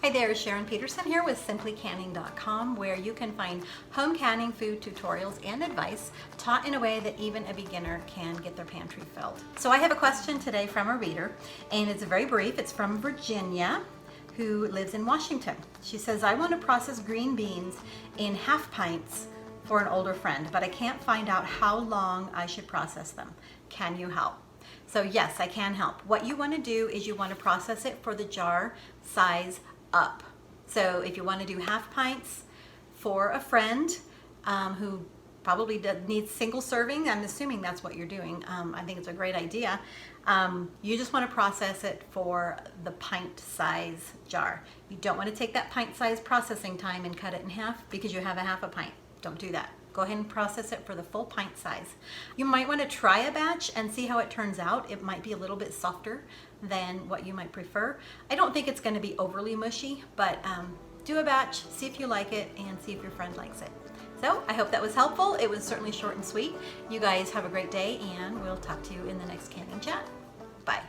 Hi there, Sharon Peterson here with simplycanning.com, where you can find home canning food tutorials and advice taught in a way that even a beginner can get their pantry filled. So I have a question today from a reader, and it's very brief. It's from Virginia, who lives in Washington. She says, I want to process green beans in half pints for an older friend, but I can't find out how long I should process them. Can you help? So yes, I can help. What you want to do is you want to process it for the jar size up. So if you want to do half pints for a friend who probably needs single serving, I'm assuming that's what you're doing. I think it's a great idea. You just want to process it for the pint size jar. You don't want to take that pint size processing time and cut it in half because you have a half a pint. Don't do that. Go ahead and process it for the full pint size. You might want to try a batch and see how it turns out. It might be a little bit softer than what you might prefer. I don't think it's going to be overly mushy, but do a batch, see if you like it, and see if your friend likes it. So I hope that was helpful. It was certainly short and sweet. You guys have a great day, and we'll talk to you in the next canning chat. Bye.